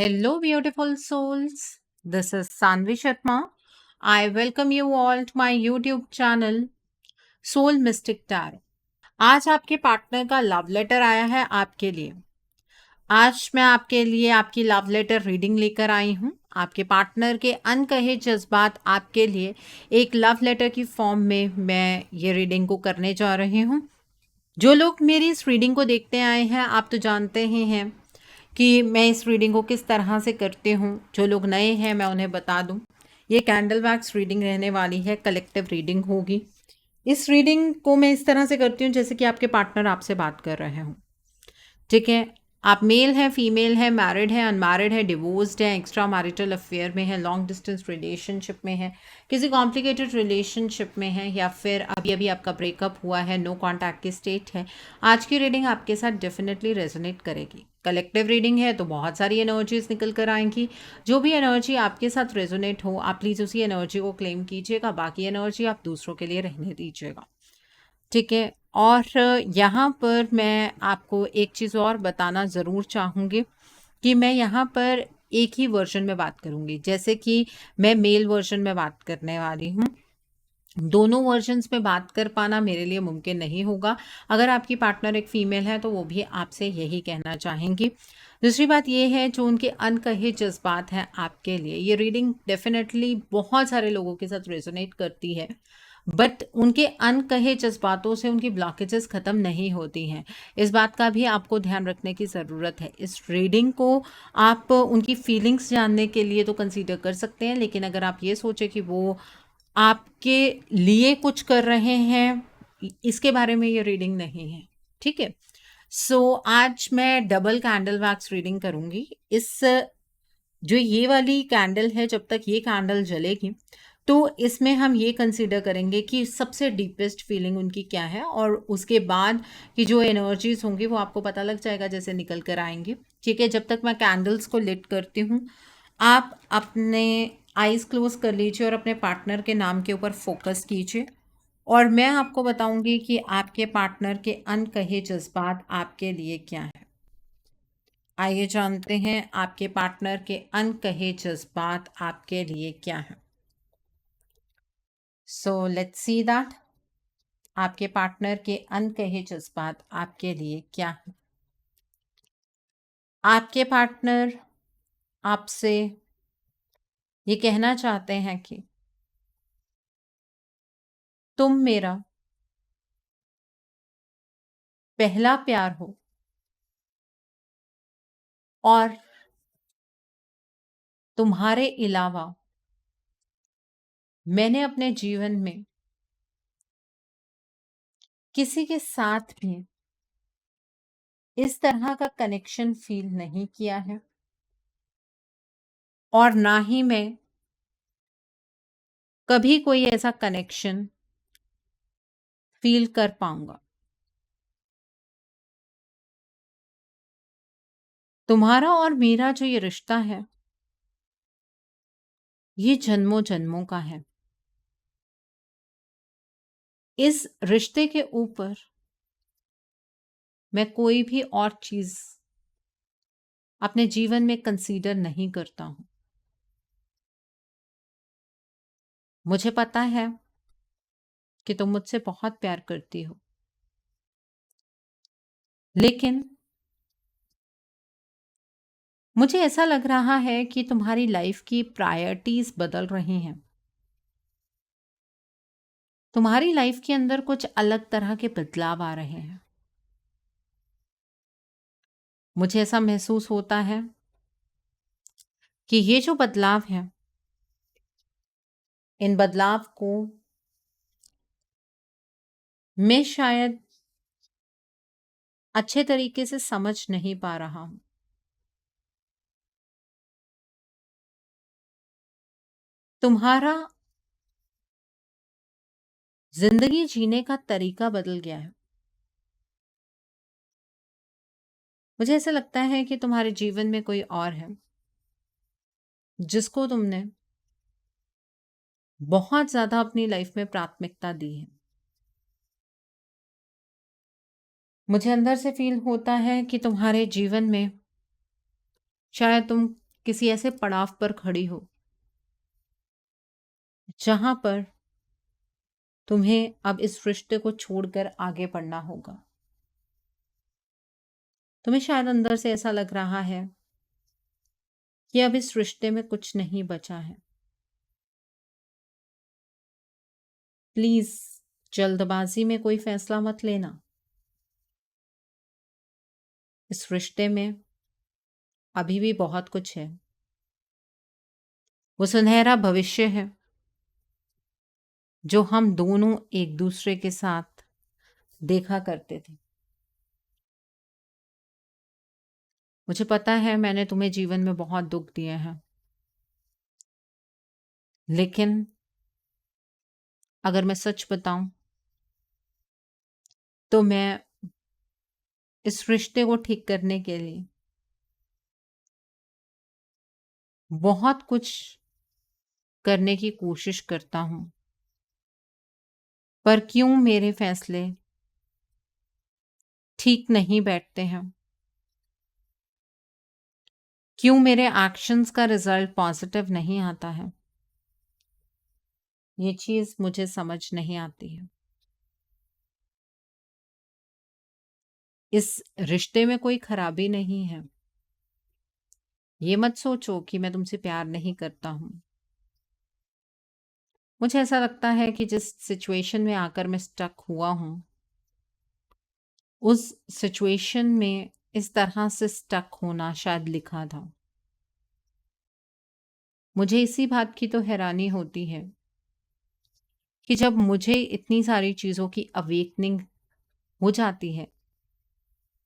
Hello, beautiful souls. This is Sanvi Sharma. I welcome you all to my YouTube channel Soul Mystic Tarot. आज आपके partner का love letter आया है आपके लिए। आज मैं आपके लिए आपकी लव लेटर रीडिंग लेकर आई हूँ। आपके पार्टनर के अनकहे जज्बात आपके लिए एक लव लेटर की फॉर्म में मैं ये रीडिंग को करने जा रही हूँ। जो लोग मेरी इस रीडिंग को देखते आए हैं, आप तो जानते ही हैं कि मैं इस रीडिंग को किस तरह से करती हूँ। जो लोग नए हैं मैं उन्हें बता दूँ, ये कैंडल वैक्स रीडिंग रहने वाली है, कलेक्टिव रीडिंग होगी। इस रीडिंग को मैं इस तरह से करती हूँ जैसे कि आपके पार्टनर आपसे बात कर रहे हों। ठीक है, आप मेल हैं, फीमेल हैं, मैरिड हैं, अनमैरिड है, डिवोर्स्ड है, एक्स्ट्रा मैरिटल अफेयर में है, लॉन्ग डिस्टेंस रिलेशनशिप में है, किसी कॉम्प्लिकेटेड रिलेशनशिप में है, या फिर अभी अभी आपका ब्रेकअप हुआ है, नो कॉन्टैक्ट की स्टेट है, आज की रीडिंग आपके साथ डेफिनेटली रेजोनेट करेगी। कलेक्टिव रीडिंग है तो बहुत सारी एनर्जीज निकल कर आएंगी। जो भी एनर्जी आपके साथ रेजोनेट हो, आप प्लीज़ उसी एनर्जी को क्लेम कीजिएगा, बाकी एनर्जी आप दूसरों के लिए रहने दीजिएगा। ठीक है, और यहाँ पर मैं आपको एक चीज़ और बताना ज़रूर चाहूँगी कि मैं यहाँ पर एक ही वर्जन में बात करूँगी। जैसे कि मैं मेल वर्जन में बात करने वाली हूँ, दोनों वर्जन्स में बात कर पाना मेरे लिए मुमकिन नहीं होगा। अगर आपकी पार्टनर एक फ़ीमेल है तो वो भी आपसे यही कहना चाहेंगी। दूसरी बात ये है, जो उनके अनकहे जज़्बात हैं आपके लिए, ये रीडिंग डेफ़िनेटली बहुत सारे लोगों के साथ रेज़ोनेट करती है, बट उनके अनकहे जज़्बातों से उनकी ब्लॉकेजेस ख़त्म नहीं होती हैं। इस बात का भी आपको ध्यान रखने की ज़रूरत है। इस रीडिंग को आप उनकी फीलिंग्स जानने के लिए तो कंसीडर कर सकते हैं, लेकिन अगर आप ये सोचें कि वो आपके लिए कुछ कर रहे हैं, इसके बारे में ये रीडिंग नहीं है। ठीक है, सो आज मैं डबल कैंडल वैक्स रीडिंग करूंगी। इस जो ये वाली कैंडल है, जब तक ये कैंडल जलेगी तो इसमें हम ये कंसीडर करेंगे कि सबसे डीपेस्ट फीलिंग उनकी क्या है, और उसके बाद की जो एनर्जीज होंगी वो आपको पता लग जाएगा जैसे निकल कर आएंगी। ठीक है, जब तक मैं कैंडल्स को लिट करती हूँ, आप अपने आईज क्लोज कर लीजिए और अपने पार्टनर के नाम के ऊपर फोकस कीजिए, और मैं आपको बताऊंगी कि आपके पार्टनर के अनकहे जज्बात आपके लिए क्या है। आइए जानते हैं आपके पार्टनर के अनकहे जज्बात आपके लिए क्या है। सो लेट्स सी दैट आपके पार्टनर के अनकहे जज्बात आपके लिए क्या है। आपके पार्टनर आपसे ये कहना चाहते हैं कि तुम मेरा पहला प्यार हो, और तुम्हारे अलावा मैंने अपने जीवन में किसी के साथ भी इस तरह का कनेक्शन फील नहीं किया है, और ना ही मैं कभी कोई ऐसा कनेक्शन फील कर पाऊंगा। तुम्हारा और मेरा जो ये रिश्ता है, ये जन्मों जन्मों का है। इस रिश्ते के ऊपर मैं कोई भी और चीज अपने जीवन में कंसीडर नहीं करता हूं। मुझे पता है कि तुम मुझसे बहुत प्यार करती हो, लेकिन मुझे ऐसा लग रहा है कि तुम्हारी लाइफ की प्रायोरिटीज बदल रही हैं। तुम्हारी लाइफ के अंदर कुछ अलग तरह के बदलाव आ रहे हैं। मुझे ऐसा महसूस होता है कि ये जो बदलाव हैं, इन बदलाव को मैं शायद अच्छे तरीके से समझ नहीं पा रहा हूं। तुम्हारा जिंदगी जीने का तरीका बदल गया है। मुझे ऐसा लगता है कि तुम्हारे जीवन में कोई और है जिसको तुमने बहुत ज्यादा अपनी लाइफ में प्राथमिकता दी है। मुझे अंदर से फील होता है कि तुम्हारे जीवन में शायद तुम किसी ऐसे पड़ाव पर खड़ी हो जहां पर तुम्हें अब इस रिश्ते को छोड़कर आगे बढ़ना होगा। तुम्हें शायद अंदर से ऐसा लग रहा है कि अब इस रिश्ते में कुछ नहीं बचा है। प्लीज जल्दबाजी में कोई फैसला मत लेना। इस रिश्ते में अभी भी बहुत कुछ है। वो सुनहरा भविष्य है जो हम दोनों एक दूसरे के साथ देखा करते थे। मुझे पता है मैंने तुम्हें जीवन में बहुत दुख दिए हैं, लेकिन अगर मैं सच बताऊं तो मैं इस रिश्ते को ठीक करने के लिए बहुत कुछ करने की कोशिश करता हूं, पर क्यों मेरे फैसले ठीक नहीं बैठते हैं, क्यों मेरे एक्शंस का रिजल्ट पॉजिटिव नहीं आता है, ये चीज मुझे समझ नहीं आती है। इस रिश्ते में कोई खराबी नहीं है। ये मत सोचो कि मैं तुमसे प्यार नहीं करता हूं। मुझे ऐसा लगता है कि जिस सिचुएशन में आकर मैं स्टक हुआ हूं, उस सिचुएशन में इस तरह से स्टक होना शायद लिखा था। मुझे इसी बात की तो हैरानी होती है कि जब मुझे इतनी सारी चीजों की अवेकनिंग हो जाती है,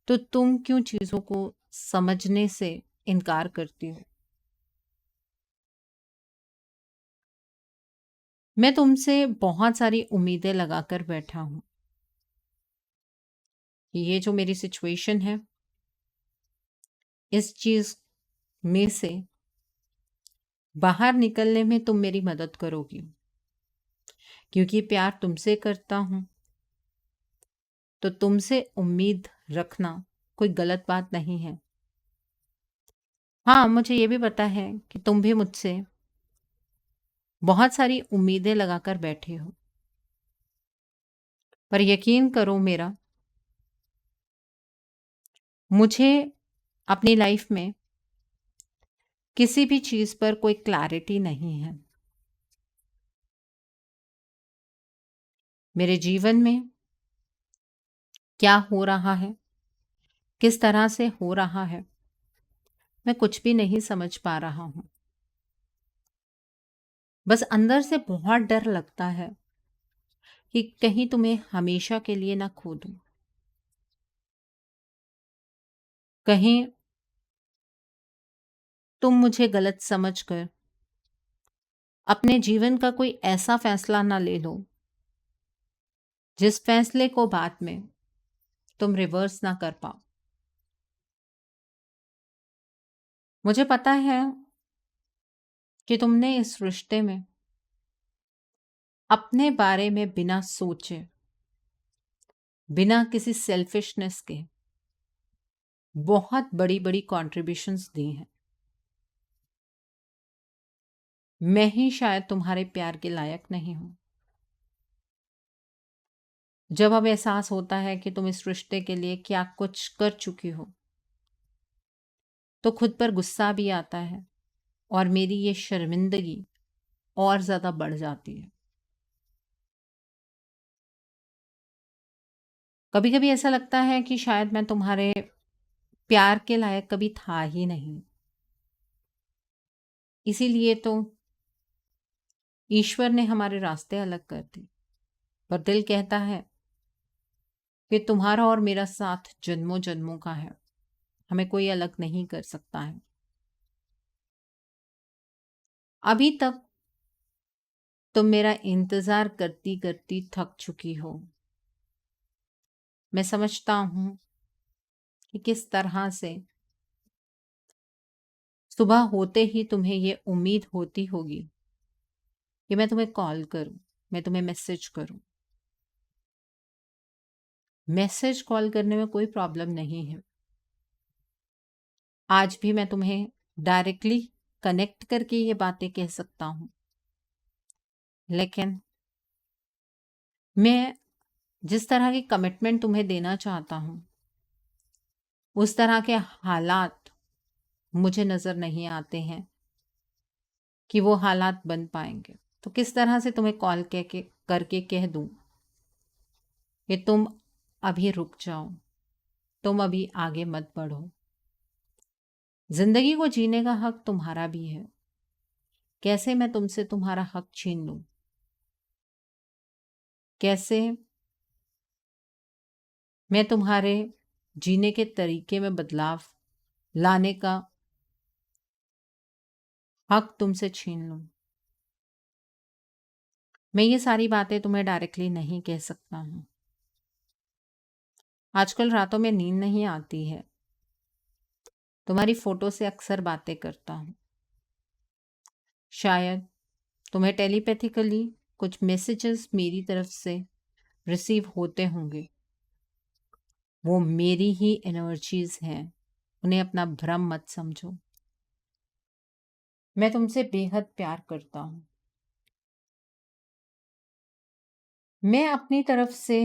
तो तुम क्यों चीजों को समझने से इनकार करती हो। मैं तुमसे बहुत सारी उम्मीदें लगाकर बैठा हूं कि ये जो मेरी सिचुएशन है, इस चीज में से बाहर निकलने में तुम मेरी मदद करोगी, क्योंकि प्यार तुमसे करता हूं तो तुमसे उम्मीद रखना कोई गलत बात नहीं है। हाँ, मुझे ये भी पता है कि तुम भी मुझसे बहुत सारी उम्मीदें लगाकर बैठे हो, पर यकीन करो मेरा, मुझे अपनी लाइफ में किसी भी चीज पर कोई क्लैरिटी नहीं है। मेरे जीवन में क्या हो रहा है, किस तरह से हो रहा है, मैं कुछ भी नहीं समझ पा रहा हूं। बस अंदर से बहुत डर लगता है कि कहीं तुम्हें हमेशा के लिए ना खो दूं, कहीं तुम मुझे गलत समझकर अपने जीवन का कोई ऐसा फैसला ना ले लो जिस फैसले को बाद में तुम रिवर्स ना कर पाओ। मुझे पता है कि तुमने इस रिश्ते में अपने बारे में बिना सोचे, बिना किसी सेल्फिशनेस के बहुत बड़ी बड़ी कॉन्ट्रीब्यूशंस दी हैं। मैं ही शायद तुम्हारे प्यार के लायक नहीं हूं। जब अब एहसास होता है कि तुम इस रिश्ते के लिए क्या कुछ कर चुकी हो, तो खुद पर गुस्सा भी आता है और मेरी ये शर्मिंदगी और ज्यादा बढ़ जाती है। कभी कभी ऐसा लगता है कि शायद मैं तुम्हारे प्यार के लायक कभी था ही नहीं। इसीलिए तो ईश्वर ने हमारे रास्ते अलग कर दिए। पर दिल कहता है कि तुम्हारा और मेरा साथ जन्मों जन्मों का है, हमें कोई अलग नहीं कर सकता है। अभी तक तुम मेरा इंतजार करती करती थक चुकी हो। मैं समझता हूं कि किस तरह से सुबह होते ही तुम्हें ये उम्मीद होती होगी कि मैं तुम्हें कॉल करूं, मैं तुम्हें मैसेज करूं। मैसेज कॉल करने में कोई प्रॉब्लम नहीं है। आज भी मैं तुम्हें डायरेक्टली कनेक्ट करके ये बातें कह सकता हूँ, लेकिन मैं जिस तरह की कमिटमेंट तुम्हें देना चाहता हूँ उस तरह के हालात मुझे नज़र नहीं आते हैं कि वो हालात बन पाएंगे। तो किस तरह से तुम्हें कॉल करके कह दूँ कि तुम अभी रुक जाओ, तुम अभी आगे मत बढ़ो। जिंदगी को जीने का हक तुम्हारा भी है। कैसे मैं तुमसे तुम्हारा हक छीन लूं? कैसे मैं तुम्हारे जीने के तरीके में बदलाव लाने का हक तुमसे छीन लूं? मैं ये सारी बातें तुम्हें डायरेक्टली नहीं कह सकता हूं। आजकल रातों में नींद नहीं आती है, तुम्हारी फोटो से अक्सर बातें करता हूं। शायद तुम्हें टेलीपैथिकली कुछ मैसेजेस मेरी तरफ से रिसीव होते होंगे। वो मेरी ही एनर्जीज हैं, उन्हें अपना भ्रम मत समझो। मैं तुमसे बेहद प्यार करता हूं। मैं अपनी तरफ से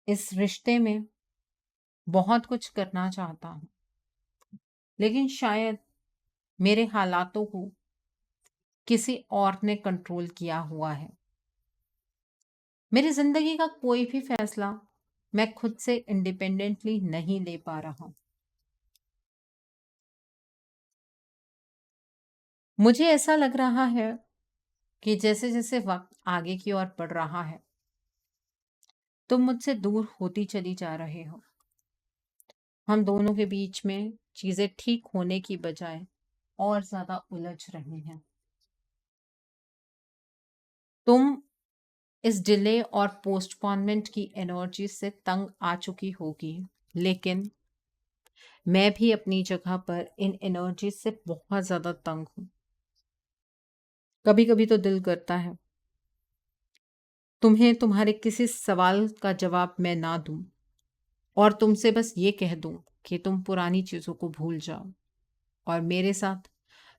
इस रिश्ते में बहुत कुछ करना चाहता हूं, लेकिन शायद मेरे हालातों को किसी और ने कंट्रोल किया हुआ है। मेरी जिंदगी का कोई भी फैसला मैं खुद से इंडिपेंडेंटली नहीं ले पा रहा। मुझे ऐसा लग रहा है कि जैसे जैसे वक्त आगे की ओर बढ़ रहा है तुम मुझसे दूर होती चली जा रहे हो। हम दोनों के बीच में चीजें ठीक होने की बजाय और ज्यादा उलझ रही हैं। तुम इस डिले और पोस्टपोनमेंट की एनर्जी से तंग आ चुकी होगी, लेकिन मैं भी अपनी जगह पर इन एनर्जी से बहुत ज्यादा तंग हूं। कभी कभी तो दिल करता है तुम्हें तुम्हारे किसी सवाल का जवाब मैं ना दूं और तुमसे बस ये कह दूं कि तुम पुरानी चीजों को भूल जाओ और मेरे साथ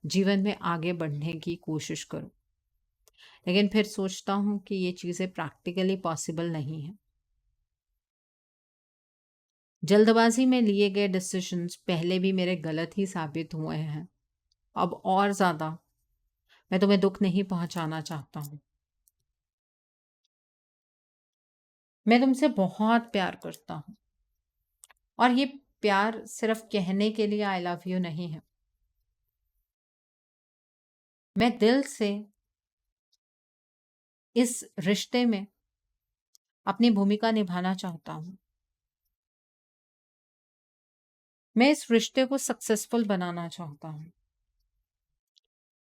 जीवन में आगे बढ़ने की कोशिश करो। लेकिन फिर सोचता हूँ कि ये चीज़ें प्रैक्टिकली पॉसिबल नहीं है। जल्दबाजी में लिए गए डिसीजंस पहले भी मेरे गलत ही साबित हुए हैं। अब और ज़्यादा मैं तुम्हें दुख नहीं पहुंचाना चाहता हूँ। मैं तुमसे बहुत प्यार करता हूँ और ये प्यार सिर्फ कहने के लिए आई लव यू नहीं है। मैं दिल से इस रिश्ते में अपनी भूमिका निभाना चाहता हूँ। मैं इस रिश्ते को सक्सेसफुल बनाना चाहता हूँ।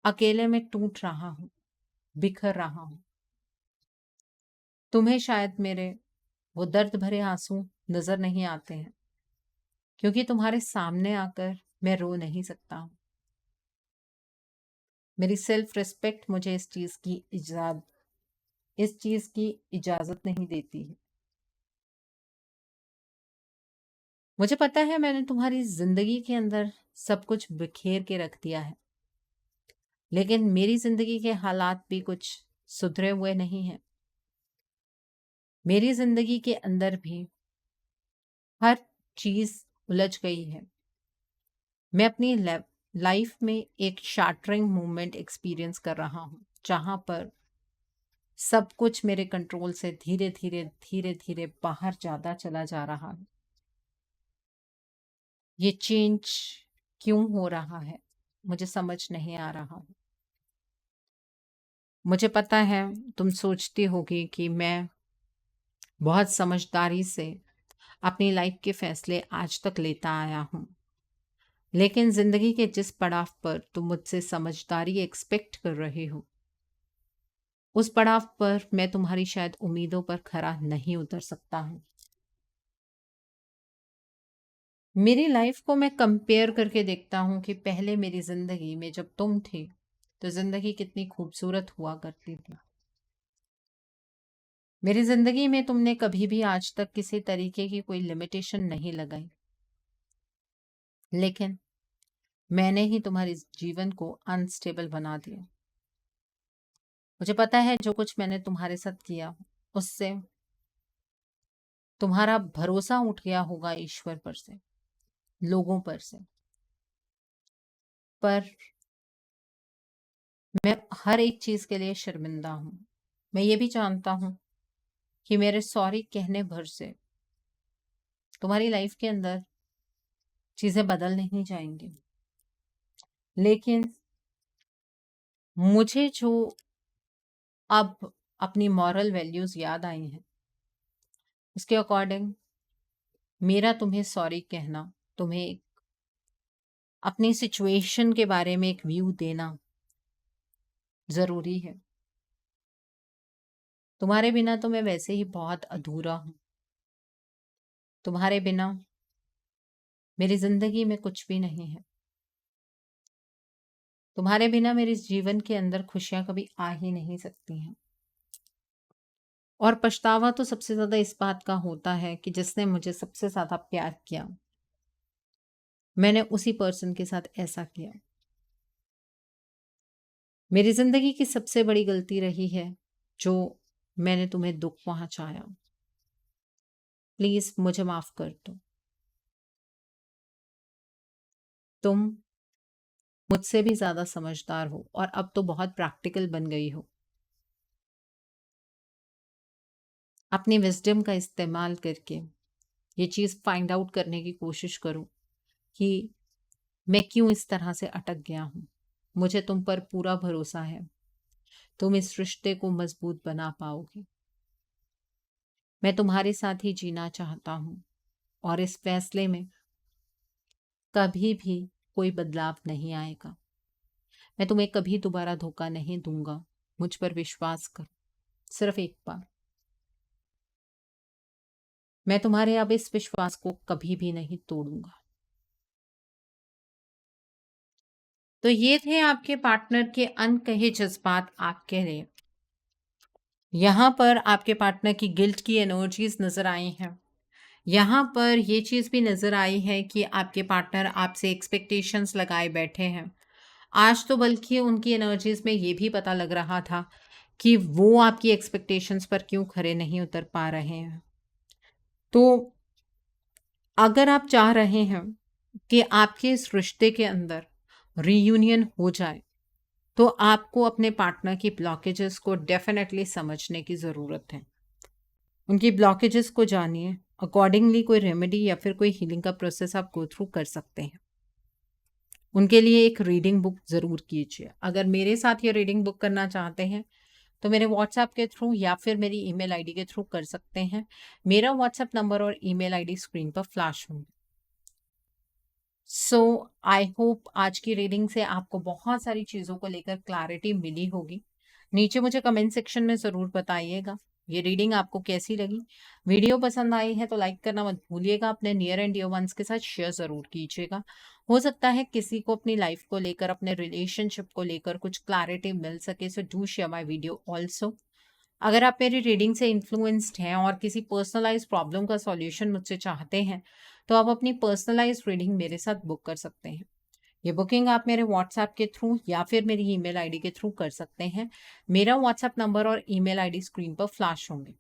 अकेले में टूट रहा हूँ, बिखर रहा हूँ। तुम्हें शायद मेरे वो दर्द भरे आंसू नजर नहीं आते हैं, क्योंकि तुम्हारे सामने आकर मैं रो नहीं सकता हूँ। मेरी सेल्फ रिस्पेक्ट मुझे इस चीज की इजाजत नहीं देती है। मुझे पता है मैंने तुम्हारी जिंदगी के अंदर सब कुछ बिखेर के रख दिया है, लेकिन मेरी जिंदगी के हालात भी कुछ सुधरे हुए नहीं हैं। मेरी जिंदगी के अंदर भी हर चीज उलझ गई है। मैं अपनी लाइफ में एक शाटरिंग मोमेंट एक्सपीरियंस कर रहा हूँ, जहां पर सब कुछ मेरे कंट्रोल से धीरे धीरे धीरे धीरे बाहर ज्यादा चला जा रहा है। ये चेंज क्यों हो रहा है मुझे समझ नहीं आ रहा है। मुझे पता है तुम सोचती होगी कि मैं बहुत समझदारी से अपनी लाइफ के फैसले आज तक लेता आया हूँ, लेकिन जिंदगी के जिस पड़ाव पर तुम मुझसे समझदारी एक्सपेक्ट कर रहे हो उस पड़ाव पर मैं तुम्हारी शायद उम्मीदों पर खरा नहीं उतर सकता हूँ। मेरी लाइफ को मैं कंपेयर करके देखता हूँ कि पहले मेरी जिंदगी में जब तुम थे तो जिंदगी कितनी खूबसूरत हुआ करती थी। मेरी जिंदगी में तुमने कभी भी आज तक किसी तरीके की कोई लिमिटेशन नहीं लगाई, लेकिन मैंने ही तुम्हारे जीवन को अनस्टेबल बना दिया। मुझे पता है जो कुछ मैंने तुम्हारे साथ किया उससे तुम्हारा भरोसा उठ गया होगा ईश्वर पर से, लोगों पर से। पर मैं हर एक चीज के लिए शर्मिंदा हूं। मैं ये भी जानता हूं कि मेरे सॉरी कहने भर से तुम्हारी लाइफ के अंदर चीजें बदल नहीं जाएंगी। लेकिन मुझे जो अब अपनी मॉरल वैल्यूज याद आई हैं, उसके अकॉर्डिंग मेरा तुम्हें सॉरी कहना, तुम्हें अपनी सिचुएशन के बारे में एक व्यू देना जरूरी है। तुम्हारे बिना तो मैं वैसे ही बहुत अधूरा हूं। तुम्हारे बिना मेरी जिंदगी में कुछ भी नहीं है। तुम्हारे बिना मेरे जीवन के अंदर खुशियां कभी आ ही नहीं सकती हैं। और पछतावा तो सबसे ज्यादा इस बात का होता है कि जिसने मुझे सबसे ज्यादा प्यार किया, मैंने उसी पर्सन के साथ ऐसा किया। मेरी जिंदगी की सबसे बड़ी गलती रही है जो मैंने तुम्हें दुख पहुंचाया। प्लीज मुझे माफ कर दो। तुम मुझसे भी ज्यादा समझदार हो और अब तो बहुत प्रैक्टिकल बन गई हो। अपनी विजडम का इस्तेमाल करके ये चीज फाइंड आउट करने की कोशिश करो कि मैं क्यों इस तरह से अटक गया हूं। मुझे तुम पर पूरा भरोसा है, तुम इस रिश्ते को मजबूत बना पाओगे। मैं तुम्हारे साथ ही जीना चाहता हूं और इस फैसले में कभी भी कोई बदलाव नहीं आएगा। मैं तुम्हें कभी दोबारा धोखा नहीं दूंगा। मुझ पर विश्वास कर, सिर्फ एक बार। मैं तुम्हारे अब इस विश्वास को कभी भी नहीं तोड़ूंगा। तो ये थे आपके पार्टनर के अनकहे जज्बात आपके लिए। यहां पर आपके पार्टनर की गिल्ट की एनर्जीज नजर आई हैं। यहाँ पर ये चीज़ भी नज़र आई है कि आपके पार्टनर आपसे एक्सपेक्टेशंस लगाए बैठे हैं। आज तो बल्कि उनकी एनर्जीज में ये भी पता लग रहा था कि वो आपकी एक्सपेक्टेशंस पर क्यों खरे नहीं उतर पा रहे हैं। तो अगर आप चाह रहे हैं कि आपके इस रिश्ते के अंदर रीयूनियन हो जाए, तो आपको अपने पार्टनर की ब्लॉकेजेस को डेफिनेटली समझने की ज़रूरत है। उनकी ब्लॉकेजेस को जानिए, अकॉर्डिंगली कोई रेमेडी या फिर कोई हीलिंग का प्रोसेस आप गो थ्रू कर सकते हैं। उनके लिए एक रीडिंग बुक ज़रूर कीजिए। अगर मेरे साथ ये रीडिंग बुक करना चाहते हैं तो मेरे व्हाट्सएप के थ्रू या फिर मेरी ईमेल आईडी के थ्रू कर सकते हैं। मेरा व्हाट्सएप नंबर और ईमेल आईडी स्क्रीन पर फ्लैश होंगे। सो आई होप आज की रीडिंग से आपको बहुत सारी चीज़ों को लेकर क्लैरिटी मिली होगी। नीचे मुझे कमेंट सेक्शन में ज़रूर बताइएगा ये रीडिंग आपको कैसी लगी। वीडियो पसंद आई है तो लाइक करना मत भूलिएगा। अपने नियर एंड डियर वंस के साथ शेयर ज़रूर कीजिएगा। हो सकता है किसी को अपनी लाइफ को लेकर, अपने रिलेशनशिप को लेकर कुछ क्लैरिटी मिल सके। So do share my video also. अगर आप मेरी रीडिंग से इन्फ्लुएंस्ड हैं और किसी पर्सनलाइज प्रॉब्लम का सॉल्यूशन मुझसे चाहते हैं तो आप अपनी पर्सनलाइज रीडिंग मेरे साथ बुक कर सकते हैं। ये बुकिंग आप मेरे व्हाट्सएप के थ्रू या फिर मेरी ईमेल आईडी के थ्रू कर सकते हैं। मेरा व्हाट्सएप नंबर और ईमेल आईडी स्क्रीन पर फ्लैश होंगे।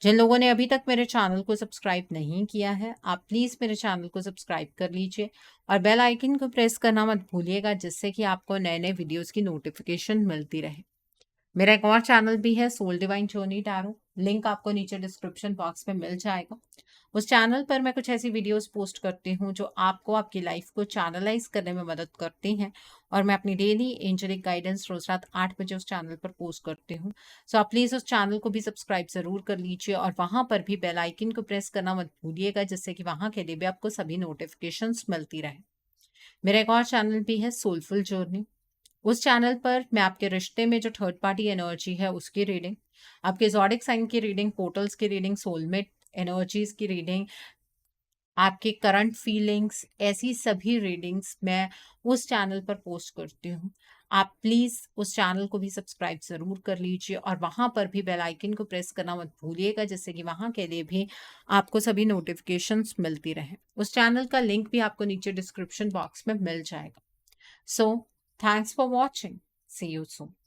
जिन लोगों ने अभी तक मेरे चैनल को सब्सक्राइब नहीं किया है, आप प्लीज़ मेरे चैनल को सब्सक्राइब कर लीजिए और बेल आइकन को प्रेस करना मत भूलिएगा, जिससे कि आपको नए नए वीडियोज़ की नोटिफिकेशन मिलती रहे। मेरा एक और चैनल भी है, soul divine journey tarot. Link आपको नीचे डिस्क्रिप्शन बॉक्स में मिल जाएगा। उस चैनल पर मैं कुछ ऐसी वीडियोस पोस्ट करती हूँ जो आपको आपकी लाइफ को चैनलाइज करने में मदद करती हैं और मैं अपनी डेली एंजलिक गाइडेंस रोज रात 8 बजे उस चैनल पर पोस्ट करती हूँ। सो आप प्लीज़ उस चैनल को भी सब्सक्राइब ज़रूर कर लीजिए और वहाँ पर भी बेल आइकन को प्रेस करना मत भूलिएगा, जिससे कि वहाँ के लिए भी आपको सभी नोटिफिकेशंस मिलती रहे। मेरा एक और चैनल भी है, सोलफुल जर्नी। उस चैनल पर मैं आपके रिश्ते में जो थर्ड पार्टी एनर्जी है उसकी रीडिंग, आपके ज़ोडिक साइन की रीडिंग, पोर्टल्स की रीडिंग, सोलमेट एनर्जीज की रीडिंग, आपके करंट फीलिंग्स, ऐसी सभी रीडिंग्स मैं उस चैनल पर पोस्ट करती हूँ। आप प्लीज़ उस चैनल को भी सब्सक्राइब ज़रूर कर लीजिए और वहाँ पर भी बेल आइकन को प्रेस करना मत भूलिएगा, जिससे कि वहाँ के लिए भी आपको सभी नोटिफिकेशंस मिलती रहें। उस चैनल का लिंक भी आपको नीचे डिस्क्रिप्शन बॉक्स में मिल जाएगा। So, thanks for watching. See you soon.